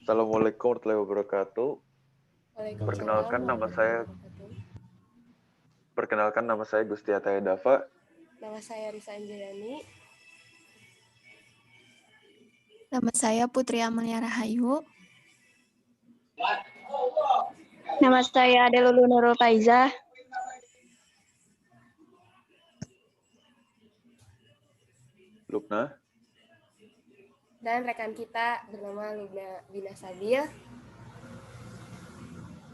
Assalamualaikum warahmatullahi wabarakatuh. Waalaikumsalam Perkenalkan nama saya Gusti Ataya Dava. Nama saya Risa Anjayani. Nama saya Putri Amalia Rahayu. Nama saya Delulu Nurul Faiza. Lubna. Dan rekan kita bernama Lubna Bina Sabil.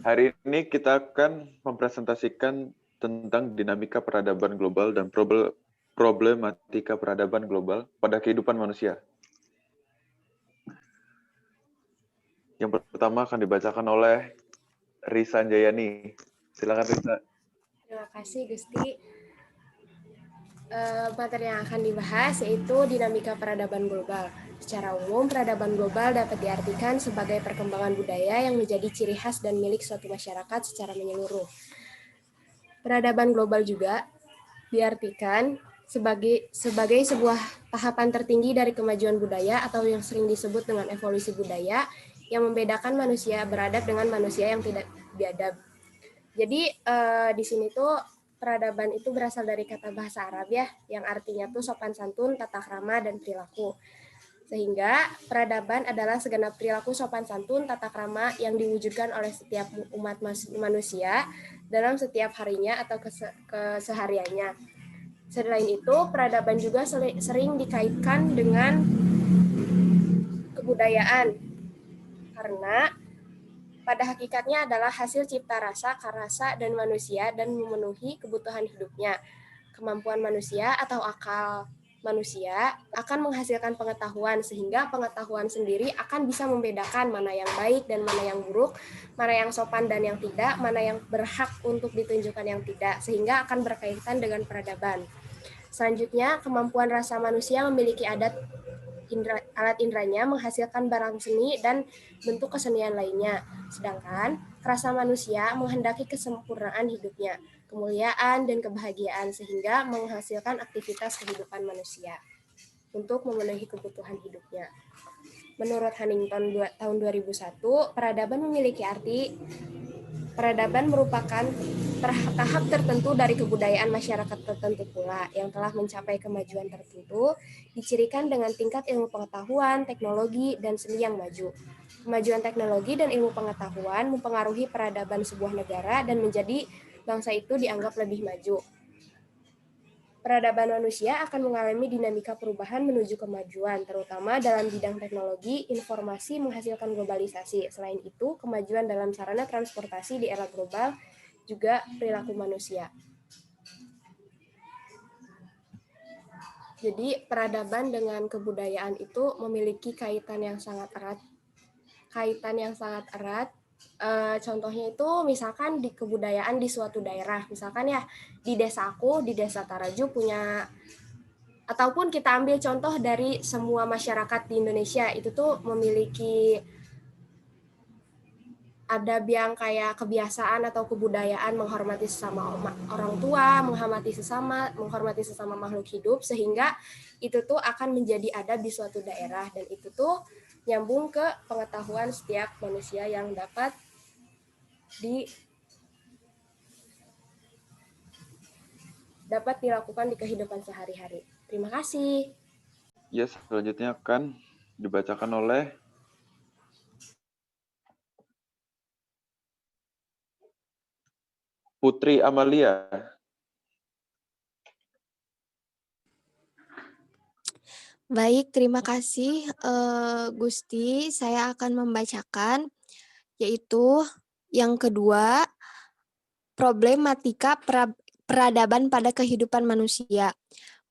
Hari ini kita akan mempresentasikan tentang dinamika peradaban global dan problematika peradaban global pada kehidupan manusia. Yang pertama akan dibacakan oleh Risa Anjayani. Silakan Risa. Terima kasih Gusti. Materi yang akan dibahas yaitu dinamika peradaban global. Secara umum, peradaban global dapat diartikan sebagai perkembangan budaya yang menjadi ciri khas dan milik suatu masyarakat secara menyeluruh. Peradaban global juga diartikan sebagai sebuah tahapan tertinggi dari kemajuan budaya atau yang sering disebut dengan evolusi budaya yang membedakan manusia beradab dengan manusia yang tidak biadab. Jadi di sini tuh peradaban itu berasal dari kata bahasa Arab ya, yang artinya tuh sopan santun, tata krama, dan perilaku. Sehingga peradaban adalah segenap perilaku sopan santun, tata krama yang diwujudkan oleh setiap umat manusia dalam setiap harinya atau kesehariannya. Selain itu, peradaban juga sering dikaitkan dengan kebudayaan, karena pada hakikatnya adalah hasil cipta rasa, karasa, dan manusia dan memenuhi kebutuhan hidupnya. Kemampuan manusia atau akal manusia akan menghasilkan pengetahuan, sehingga pengetahuan sendiri akan bisa membedakan mana yang baik dan mana yang buruk, mana yang sopan dan yang tidak, mana yang berhak untuk ditunjukkan yang tidak, sehingga akan berkaitan dengan peradaban. Selanjutnya, kemampuan rasa manusia memiliki alat indranya menghasilkan barang seni dan bentuk kesenian lainnya. Sedangkan rasa manusia menghendaki kesempurnaan hidupnya, kemuliaan, dan kebahagiaan, sehingga menghasilkan aktivitas kehidupan manusia untuk memenuhi kebutuhan hidupnya. Menurut Huntington tahun 2001, peradaban memiliki arti peradaban merupakan tahap tertentu dari kebudayaan masyarakat tertentu pula yang telah mencapai kemajuan tertentu, dicirikan dengan tingkat ilmu pengetahuan, teknologi, dan seni yang maju. Kemajuan teknologi dan ilmu pengetahuan mempengaruhi peradaban sebuah negara dan menjadi bangsa itu dianggap lebih maju. Peradaban manusia akan mengalami dinamika perubahan menuju kemajuan, terutama dalam bidang teknologi, informasi menghasilkan globalisasi. Selain itu, kemajuan dalam sarana transportasi di era global juga perilaku manusia. Jadi, peradaban dengan kebudayaan itu memiliki kaitan yang sangat erat. Contohnya itu misalkan di kebudayaan di suatu daerah, misalkan ya di desa aku, di desa Taraju punya, ataupun kita ambil contoh dari semua masyarakat di Indonesia, itu tuh memiliki adab yang kayak kebiasaan atau kebudayaan menghormati sesama orang tua, menghormati sesama makhluk hidup, sehingga itu tuh akan menjadi adab di suatu daerah, dan itu tuh nyambung ke pengetahuan setiap manusia yang dapat dilakukan di kehidupan sehari-hari. Terima kasih. Ya, selanjutnya akan dibacakan oleh Putri Amalia. Baik, terima kasih Gusti. Saya akan membacakan yaitu yang kedua, problematika peradaban pada kehidupan manusia.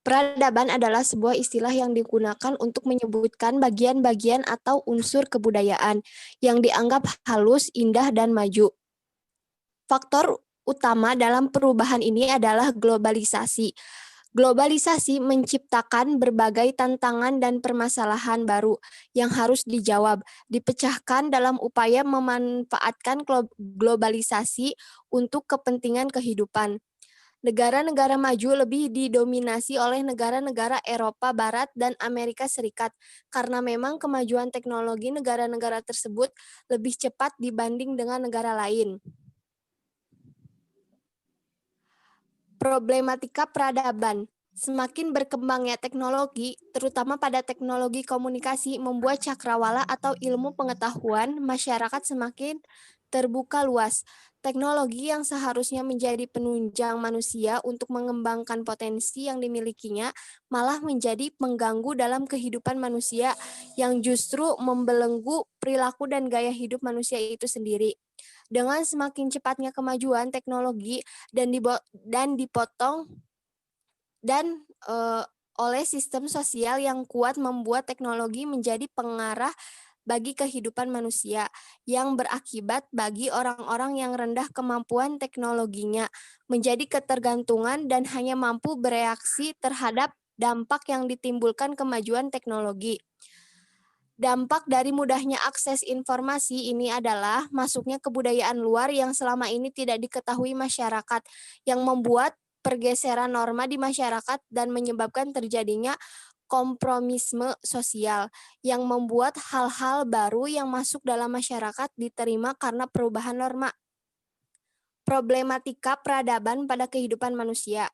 Peradaban adalah sebuah istilah yang digunakan untuk menyebutkan bagian-bagian atau unsur kebudayaan yang dianggap halus, indah, dan maju. Faktor utama dalam perubahan ini adalah globalisasi. Globalisasi menciptakan berbagai tantangan dan permasalahan baru yang harus dijawab, dipecahkan dalam upaya memanfaatkan globalisasi untuk kepentingan kehidupan. Negara-negara maju lebih didominasi oleh negara-negara Eropa Barat dan Amerika Serikat, karena memang kemajuan teknologi negara-negara tersebut lebih cepat dibanding dengan negara lain. Problematika peradaban. Semakin berkembangnya teknologi, terutama pada teknologi komunikasi, membuat cakrawala atau ilmu pengetahuan masyarakat semakin terbuka luas. Teknologi yang seharusnya menjadi penunjang manusia untuk mengembangkan potensi yang dimilikinya, malah menjadi pengganggu dalam kehidupan manusia yang justru membelenggu perilaku dan gaya hidup manusia itu sendiri. Dengan semakin cepatnya kemajuan teknologi dan dipotong oleh sistem sosial yang kuat membuat teknologi menjadi pengarah bagi kehidupan manusia, yang berakibat bagi orang-orang yang rendah kemampuan teknologinya menjadi ketergantungan dan hanya mampu bereaksi terhadap dampak yang ditimbulkan kemajuan teknologi. Dampak dari mudahnya akses informasi ini adalah masuknya kebudayaan luar yang selama ini tidak diketahui masyarakat, yang membuat pergeseran norma di masyarakat dan menyebabkan terjadinya kompromisme sosial, yang membuat hal-hal baru yang masuk dalam masyarakat diterima karena perubahan norma. Problematika peradaban pada kehidupan manusia.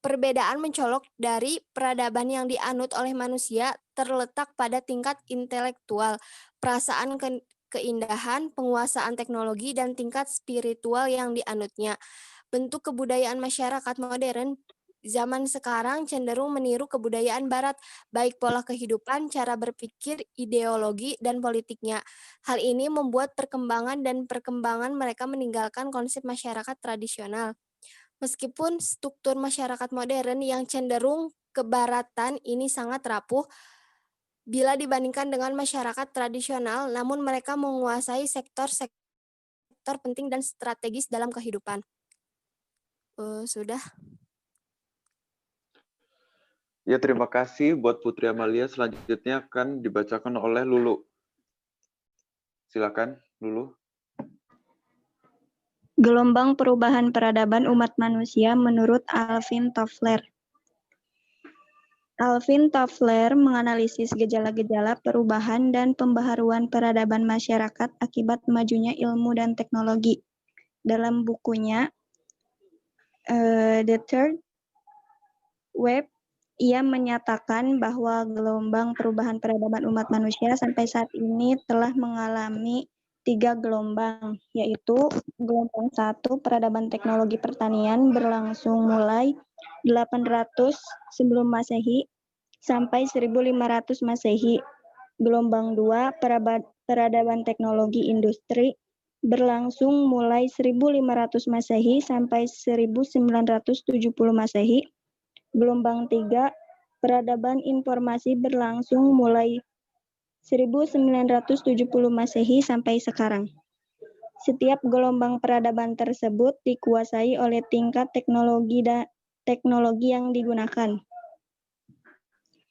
Perbedaan mencolok dari peradaban yang dianut oleh manusia terletak pada tingkat intelektual, perasaan keindahan, penguasaan teknologi, dan tingkat spiritual yang dianutnya. Bentuk kebudayaan masyarakat modern zaman sekarang cenderung meniru kebudayaan barat, baik pola kehidupan, cara berpikir, ideologi, dan politiknya. Hal ini membuat perkembangan mereka meninggalkan konsep masyarakat tradisional. Meskipun struktur masyarakat modern yang cenderung kebaratan ini sangat rapuh bila dibandingkan dengan masyarakat tradisional, namun mereka menguasai sektor-sektor penting dan strategis dalam kehidupan. Sudah. Ya, terima kasih buat Putri Amalia. Selanjutnya akan dibacakan oleh Lulu. Silakan, Lulu. Gelombang perubahan peradaban umat manusia menurut Alvin Toffler. Alvin Toffler menganalisis gejala-gejala perubahan dan pembaharuan peradaban masyarakat akibat majunya ilmu dan teknologi. Dalam bukunya The Third Wave, ia menyatakan bahwa gelombang perubahan peradaban umat manusia sampai saat ini telah mengalami 3 gelombang, yaitu gelombang 1, peradaban teknologi pertanian berlangsung mulai 800 sebelum Masehi sampai 1500 Masehi. Gelombang 2, peradaban teknologi industri berlangsung mulai 1500 Masehi sampai 1970 Masehi. Gelombang 3, peradaban informasi berlangsung mulai 1970 Masehi sampai sekarang. Setiap gelombang peradaban tersebut dikuasai oleh tingkat teknologi yang digunakan.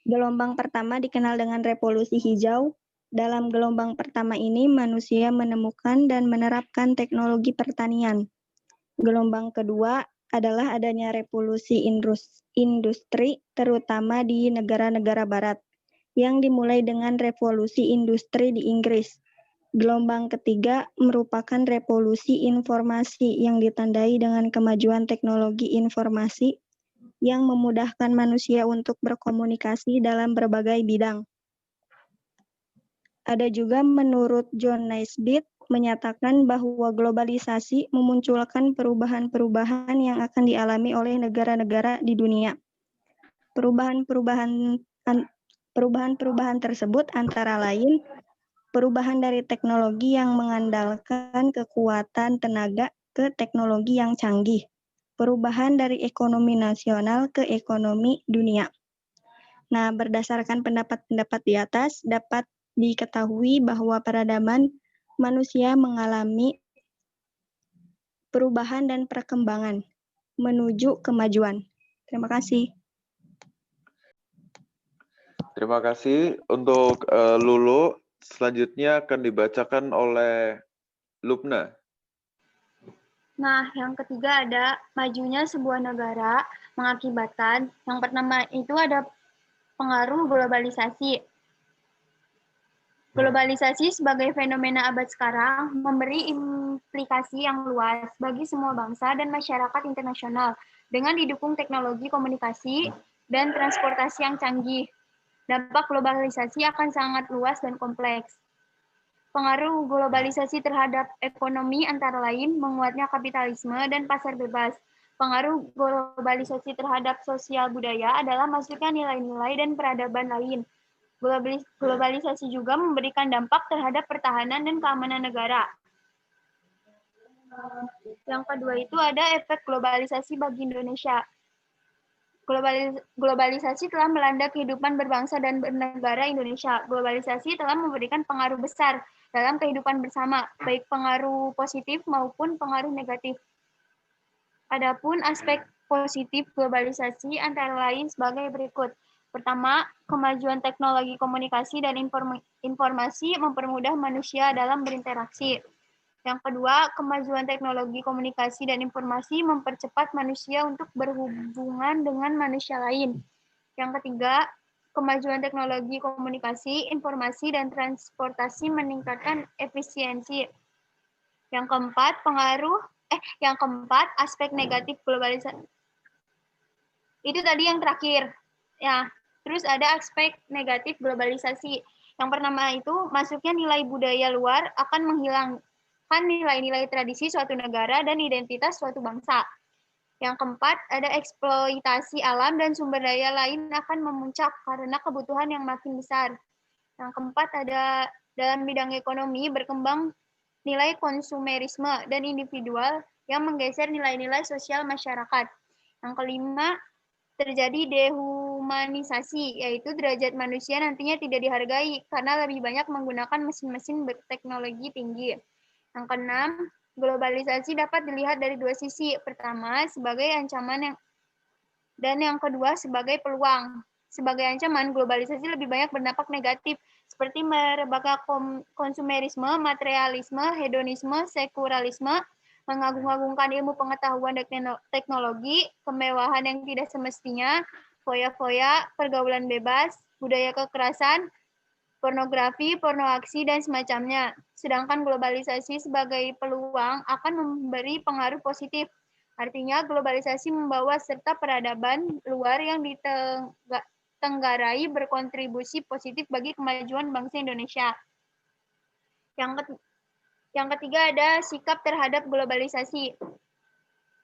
Gelombang pertama dikenal dengan revolusi hijau. Dalam gelombang pertama ini, manusia menemukan dan menerapkan teknologi pertanian. Gelombang kedua adalah adanya revolusi industri, terutama di negara-negara barat, yang dimulai dengan revolusi industri di Inggris. Gelombang ketiga merupakan revolusi informasi yang ditandai dengan kemajuan teknologi informasi yang memudahkan manusia untuk berkomunikasi dalam berbagai bidang. Ada juga menurut John Naisbitt menyatakan bahwa globalisasi memunculkan perubahan-perubahan yang akan dialami oleh negara-negara di dunia. Perubahan-perubahan tersebut antara lain perubahan dari teknologi yang mengandalkan kekuatan tenaga ke teknologi yang canggih, perubahan dari ekonomi nasional ke ekonomi dunia. Nah, berdasarkan pendapat-pendapat di atas, dapat diketahui bahwa peradaban manusia mengalami perubahan dan perkembangan menuju kemajuan. Terima kasih. Terima kasih untuk Lulu. Selanjutnya akan dibacakan oleh Lubna. Nah, yang ketiga ada majunya sebuah negara mengakibatkan, yang pertama itu ada pengaruh globalisasi. Globalisasi sebagai fenomena abad sekarang memberi implikasi yang luas bagi semua bangsa dan masyarakat internasional dengan didukung teknologi komunikasi dan transportasi yang canggih. Dampak globalisasi akan sangat luas dan kompleks. Pengaruh globalisasi terhadap ekonomi antara lain menguatnya kapitalisme dan pasar bebas. Pengaruh globalisasi terhadap sosial budaya adalah masuknya nilai-nilai dan peradaban lain. Globalisasi juga memberikan dampak terhadap pertahanan dan keamanan negara. Yang kedua itu ada efek globalisasi bagi Indonesia. Globalisasi telah melanda kehidupan berbangsa dan bernegara Indonesia. Globalisasi telah memberikan pengaruh besar dalam kehidupan bersama, baik pengaruh positif maupun pengaruh negatif. Adapun aspek positif globalisasi antara lain sebagai berikut. Pertama, kemajuan teknologi komunikasi dan informasi mempermudah manusia dalam berinteraksi. Yang kedua, kemajuan teknologi komunikasi dan informasi mempercepat manusia untuk berhubungan dengan manusia lain. Yang ketiga, kemajuan teknologi komunikasi, informasi, dan transportasi meningkatkan efisiensi. Yang keempat, aspek negatif globalisasi. Itu tadi yang terakhir. Ya, terus ada aspek negatif globalisasi. Yang pertama itu, masuknya nilai budaya luar akan menghilangkan nilai-nilai tradisi suatu negara dan identitas suatu bangsa. Yang keempat, ada eksploitasi alam dan sumber daya lain akan memuncak karena kebutuhan yang makin besar. Yang keempat, ada dalam bidang ekonomi berkembang nilai konsumerisme dan individual yang menggeser nilai-nilai sosial masyarakat. Yang kelima, terjadi dehumanisasi, yaitu derajat manusia nantinya tidak dihargai karena lebih banyak menggunakan mesin-mesin berteknologi tinggi. Yang keenam, globalisasi dapat dilihat dari dua sisi. Pertama, sebagai ancaman dan yang kedua sebagai peluang. Sebagai ancaman, globalisasi lebih banyak berdampak negatif, seperti merebaknya konsumerisme, materialisme, hedonisme, sekularilisme, mengagung-agungkan ilmu pengetahuan dan teknologi, kemewahan yang tidak semestinya, foya-foya, pergaulan bebas, budaya kekerasan, pornografi, pornoaksi, dan semacamnya. Sedangkan globalisasi sebagai peluang akan memberi pengaruh positif. Artinya globalisasi membawa serta peradaban luar yang ditenggarai berkontribusi positif bagi kemajuan bangsa Indonesia. Yang ketiga ada sikap terhadap globalisasi.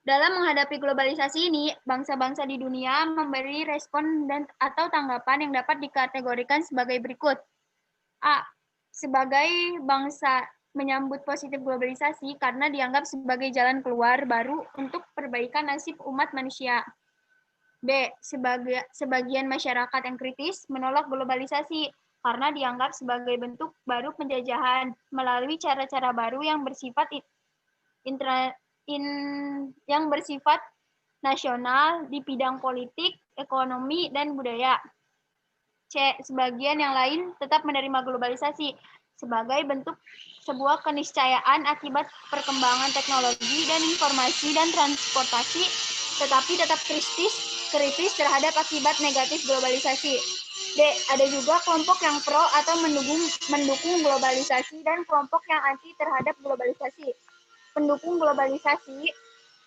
Dalam menghadapi globalisasi ini, bangsa-bangsa di dunia memberi respon atau tanggapan yang dapat dikategorikan sebagai berikut. A. Sebagai bangsa menyambut positif globalisasi karena dianggap sebagai jalan keluar baru untuk perbaikan nasib umat manusia. B. Sebagian masyarakat yang kritis menolak globalisasi karena dianggap sebagai bentuk baru penjajahan melalui cara-cara baru yang bersifat nasional di bidang politik, ekonomi, dan budaya. C. Sebagian yang lain tetap menerima globalisasi sebagai bentuk sebuah keniscayaan akibat perkembangan teknologi dan informasi dan transportasi, tetapi tetap kritis terhadap akibat negatif globalisasi. D. Ada juga kelompok yang pro atau mendukung globalisasi dan kelompok yang anti terhadap globalisasi. Pendukung globalisasi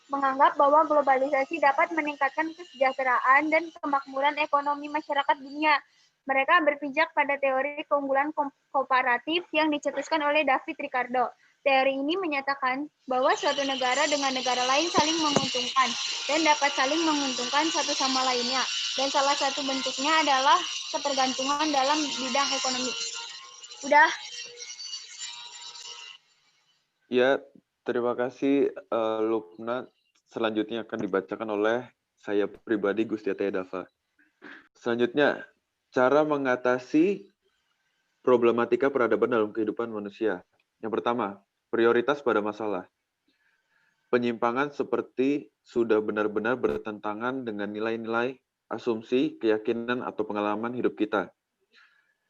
menganggap bahwa globalisasi dapat meningkatkan kesejahteraan dan kemakmuran ekonomi masyarakat dunia. Mereka berpijak pada teori keunggulan komparatif yang dicetuskan oleh David Ricardo. Teori ini menyatakan bahwa suatu negara dengan negara lain saling menguntungkan dan dapat saling menguntungkan satu sama lainnya. Dan salah satu bentuknya adalah ketergantungan dalam bidang ekonomi. Udah. Ya, terima kasih Lupna. Selanjutnya akan dibacakan oleh saya pribadi Gusti Ataya Dava. Selanjutnya, cara mengatasi problematika peradaban dalam kehidupan manusia. Yang pertama, prioritas pada masalah. Penyimpangan seperti sudah benar-benar bertentangan dengan nilai-nilai, asumsi, keyakinan, atau pengalaman hidup kita.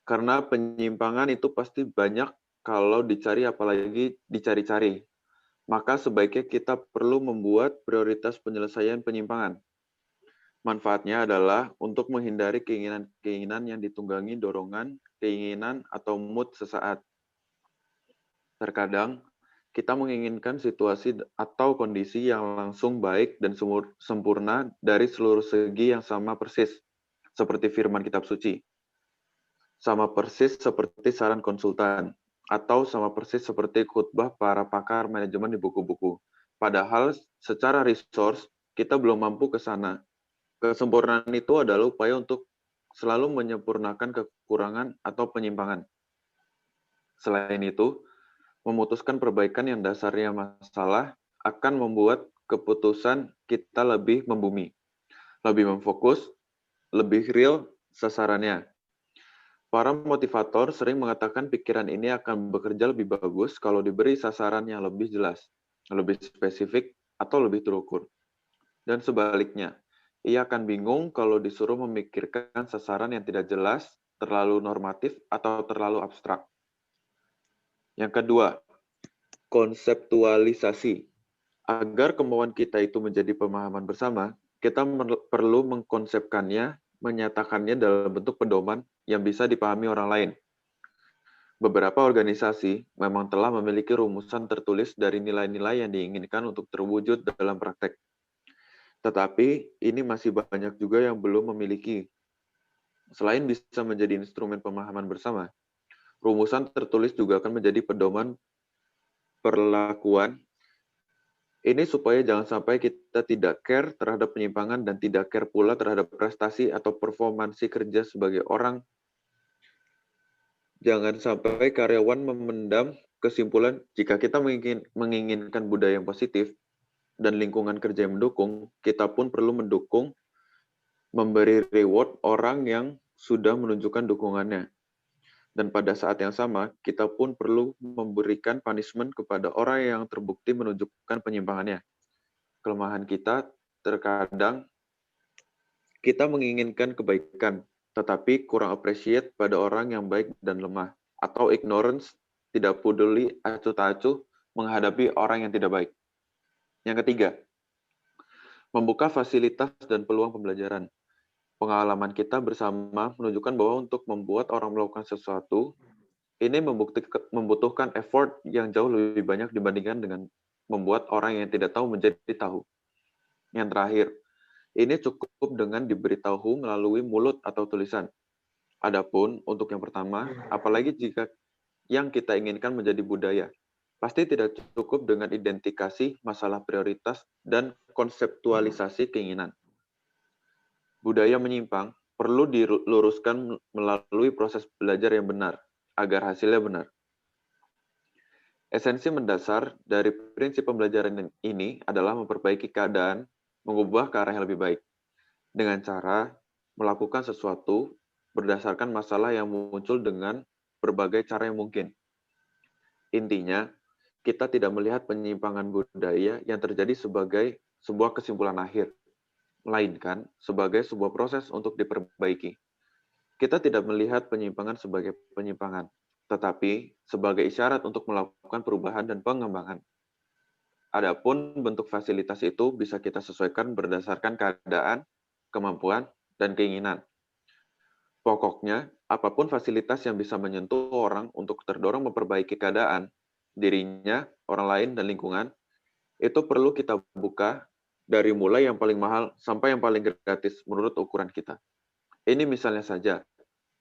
Karena penyimpangan itu pasti banyak kalau dicari, apalagi dicari-cari. maka sebaiknya kita perlu membuat prioritas penyelesaian penyimpangan. Manfaatnya adalah untuk menghindari keinginan-keinginan yang ditunggangi dorongan, keinginan, atau mood sesaat. Terkadang, kita menginginkan situasi atau kondisi yang langsung baik dan sempurna dari seluruh segi yang sama persis, seperti firman kitab suci. Sama persis seperti saran konsultan, atau sama persis seperti khutbah para pakar manajemen di buku-buku. Padahal secara resource, kita belum mampu ke sana. Kesempurnaan itu adalah upaya untuk selalu menyempurnakan kekurangan atau penyimpangan. Selain itu, memutuskan perbaikan yang dasarnya masalah akan membuat keputusan kita lebih membumi, lebih memfokus, lebih real sasarannya. Para motivator sering mengatakan pikiran ini akan bekerja lebih bagus kalau diberi sasaran yang lebih jelas, lebih spesifik, atau lebih terukur. Dan sebaliknya, ia akan bingung kalau disuruh memikirkan sasaran yang tidak jelas, terlalu normatif, atau terlalu abstrak. Yang kedua, konseptualisasi. Agar kemauan kita itu menjadi pemahaman bersama, kita perlu mengkonsepkannya, menyatakannya dalam bentuk pedoman yang bisa dipahami orang lain. Beberapa organisasi memang telah memiliki rumusan tertulis dari nilai-nilai yang diinginkan untuk terwujud dalam praktek. Tetapi ini masih banyak juga yang belum memiliki. Selain bisa menjadi instrumen pemahaman bersama, rumusan tertulis juga akan menjadi pedoman perlakuan. Ini supaya jangan sampai kita tidak care terhadap penyimpangan dan tidak care pula terhadap prestasi atau performansi kerja sebagai orang. Jangan sampai karyawan memendam kesimpulan jika kita menginginkan budaya yang positif dan lingkungan kerja yang mendukung, kita pun perlu mendukung, memberi reward orang yang sudah menunjukkan dukungannya. Dan pada saat yang sama, kita pun perlu memberikan punishment kepada orang yang terbukti menunjukkan penyimpangannya. Kelemahan kita, terkadang kita menginginkan kebaikan, tetapi kurang appreciate pada orang yang baik dan lemah, atau ignorance, tidak peduli acuh tak acuh menghadapi orang yang tidak baik. Yang ketiga, membuka fasilitas dan peluang pembelajaran. Pengalaman kita bersama menunjukkan bahwa untuk membuat orang melakukan sesuatu, ini membutuhkan effort yang jauh lebih banyak dibandingkan dengan membuat orang yang tidak tahu menjadi tahu. Yang terakhir, ini cukup dengan diberitahu melalui mulut atau tulisan. Adapun untuk yang pertama, apalagi jika yang kita inginkan menjadi budaya, pasti tidak cukup dengan identifikasi masalah prioritas dan konseptualisasi keinginan. Budaya menyimpang perlu diluruskan melalui proses belajar yang benar, agar hasilnya benar. Esensi mendasar dari prinsip pembelajaran ini adalah memperbaiki keadaan, mengubah ke arah yang lebih baik, dengan cara melakukan sesuatu berdasarkan masalah yang muncul dengan berbagai cara yang mungkin. Intinya, kita tidak melihat penyimpangan budaya yang terjadi sebagai sebuah kesimpulan akhir, melainkan sebagai sebuah proses untuk diperbaiki. Kita tidak melihat penyimpangan sebagai penyimpangan, tetapi sebagai isyarat untuk melakukan perubahan dan pengembangan. Adapun bentuk fasilitas itu bisa kita sesuaikan berdasarkan keadaan, kemampuan, dan keinginan. Pokoknya, apapun fasilitas yang bisa menyentuh orang untuk terdorong memperbaiki keadaan, dirinya, orang lain, dan lingkungan, itu perlu kita buka dari mulai yang paling mahal sampai yang paling gratis menurut ukuran kita. Ini misalnya saja,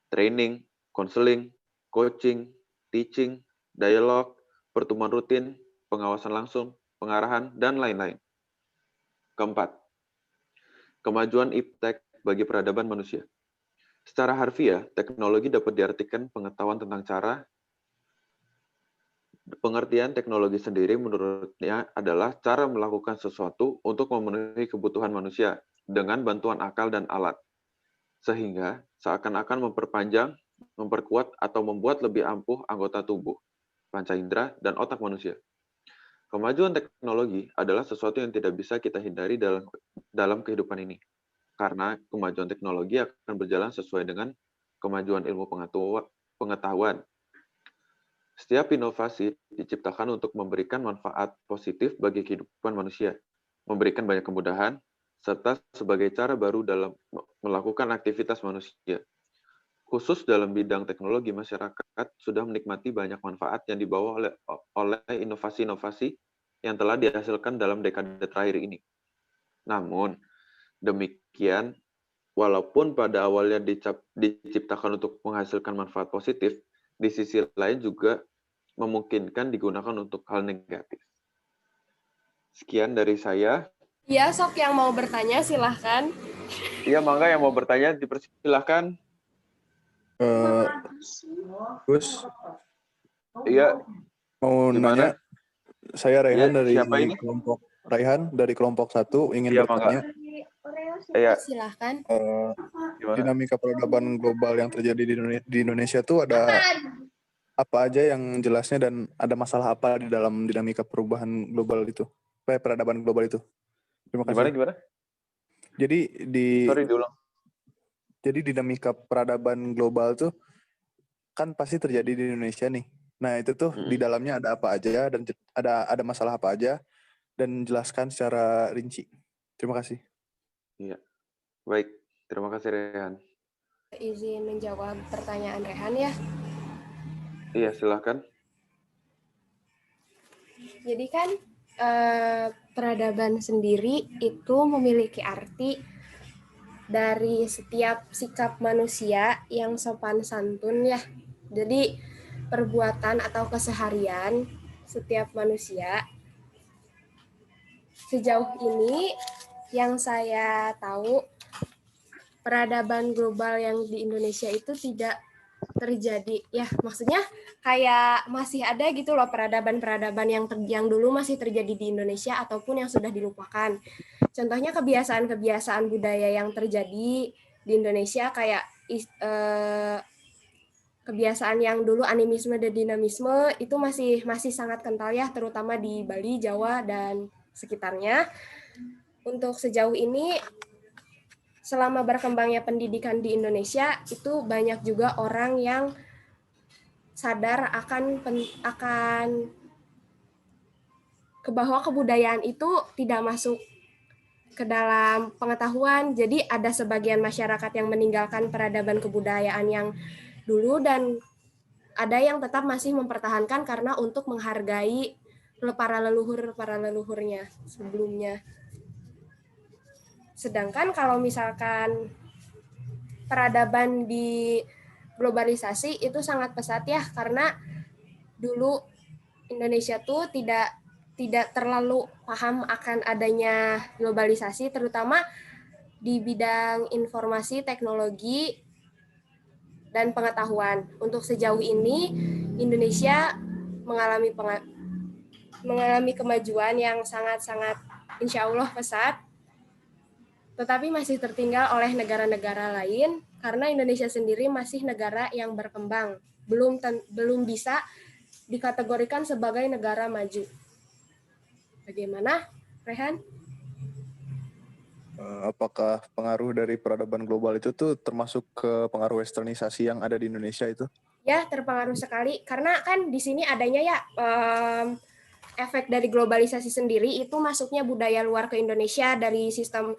training, konseling, coaching, teaching, dialog, pertemuan rutin, pengawasan langsung, pengarahan, dan lain-lain. Keempat, kemajuan iptek bagi peradaban manusia. Secara harfiah, teknologi dapat diartikan pengetahuan tentang cara. Pengertian teknologi sendiri menurutnya adalah cara melakukan sesuatu untuk memenuhi kebutuhan manusia dengan bantuan akal dan alat, sehingga seakan-akan memperpanjang, memperkuat, atau membuat lebih ampuh anggota tubuh, panca indera, dan otak manusia. Kemajuan teknologi adalah sesuatu yang tidak bisa kita hindari dalam kehidupan ini, karena kemajuan teknologi akan berjalan sesuai dengan kemajuan ilmu pengetahuan. Setiap inovasi diciptakan untuk memberikan manfaat positif bagi kehidupan manusia, memberikan banyak kemudahan, serta sebagai cara baru dalam melakukan aktivitas manusia. Khusus dalam bidang teknologi, masyarakat sudah menikmati banyak manfaat yang dibawa oleh inovasi-inovasi yang telah dihasilkan dalam dekade terakhir ini. Namun, demikian, walaupun pada awalnya diciptakan untuk menghasilkan manfaat positif, di sisi lain juga memungkinkan digunakan untuk hal negatif. Sekian dari saya. Ya, sok yang mau bertanya silahkan. Iya, mangga yang mau bertanya dipersilahkan. Gus, Iya, mau gimana? nanya, saya Raihan Iya, dari siapa ini? kelompok 1 ingin Iya, bertanya. Iya, Silahkan. gimana? Dinamika peradaban global yang terjadi di Indonesia tuh ada apa aja yang jelasnya dan ada masalah apa di dalam dinamika perubahan global itu, peradaban global itu. Terima kasih. Gimana? Jadi Diulang. Jadi dinamika peradaban global tuh kan pasti terjadi di Indonesia nih. Nah itu tuh di dalamnya ada apa aja dan ada masalah apa aja dan jelaskan secara rinci. Terima kasih. Iya, baik. Terima kasih, Rehan. Izin menjawab pertanyaan Rehan ya. Iya, silahkan. Jadi kan peradaban sendiri itu memiliki arti dari setiap sikap manusia yang sopan santun ya. Jadi perbuatan atau keseharian setiap manusia. Sejauh ini yang saya tahu peradaban global yang di Indonesia itu tidak terjadi ya, maksudnya kayak masih ada gitu loh peradaban-peradaban yang dulu masih terjadi di Indonesia ataupun yang sudah dilupakan. Contohnya kebiasaan-kebiasaan budaya yang terjadi di Indonesia kayak kebiasaan yang dulu animisme dan dinamisme itu masih sangat kental ya, terutama di Bali, Jawa dan sekitarnya. Untuk sejauh ini selama berkembangnya pendidikan di Indonesia itu banyak juga orang yang sadar akan bahwa kebudayaan itu tidak masuk ke dalam pengetahuan. Jadi ada sebagian masyarakat yang meninggalkan peradaban kebudayaan yang dulu dan ada yang tetap masih mempertahankan karena untuk menghargai para leluhurnya sebelumnya. Sedangkan kalau misalkan peradaban di globalisasi itu sangat pesat ya, karena dulu Indonesia tuh tidak terlalu paham akan adanya globalisasi, terutama di bidang informasi, teknologi, dan pengetahuan. Untuk sejauh ini, Indonesia mengalami kemajuan yang sangat-sangat insya Allah pesat, tetapi masih tertinggal oleh negara-negara lain karena Indonesia sendiri masih negara yang berkembang, belum bisa dikategorikan sebagai negara maju. Bagaimana, Rehan? Apakah pengaruh dari peradaban global itu tuh termasuk ke pengaruh westernisasi yang ada di Indonesia itu? Ya, terpengaruh sekali karena kan di sini adanya ya efek dari globalisasi sendiri itu masuknya budaya luar ke Indonesia dari sistem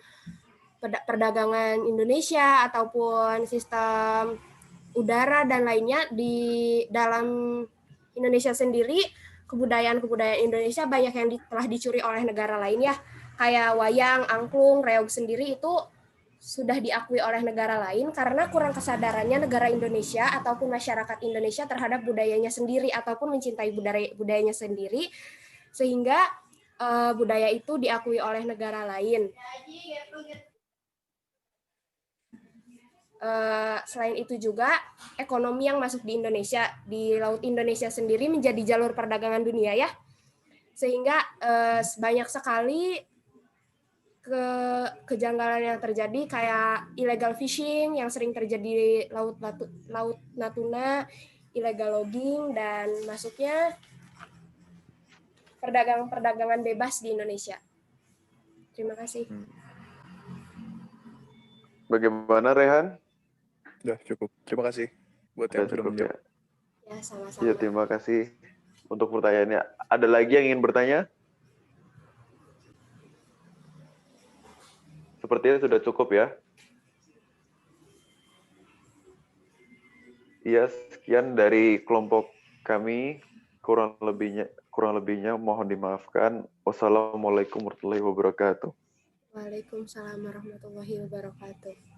perdagangan Indonesia ataupun sistem udara dan lainnya. Di dalam Indonesia sendiri kebudayaan Indonesia banyak yang telah dicuri oleh negara lain ya, kayak wayang, angklung, reog sendiri itu sudah diakui oleh negara lain karena kurang kesadarannya negara Indonesia ataupun masyarakat Indonesia terhadap budayanya sendiri ataupun mencintai budayanya sendiri, sehingga budaya itu diakui oleh negara lain. Selain itu juga ekonomi yang masuk di Indonesia, di Laut Indonesia sendiri menjadi jalur perdagangan dunia ya, sehingga banyak sekali kejanggalan yang terjadi kayak illegal fishing yang sering terjadi di Laut Natuna, illegal logging, dan masuknya perdagangan bebas di Indonesia. Terima kasih. Bagaimana, Rehan? Udah cukup. Terima kasih buat yang sudah menjawab. Ya. Ya, sama-sama. Iya, terima kasih untuk pertanyaannya. Ada lagi yang ingin bertanya? Sepertinya sudah cukup ya. Iya, sekian dari kelompok kami. Kurang lebihnya mohon dimaafkan. Wassalamualaikum warahmatullahi wabarakatuh. Waalaikumsalam warahmatullahi wabarakatuh.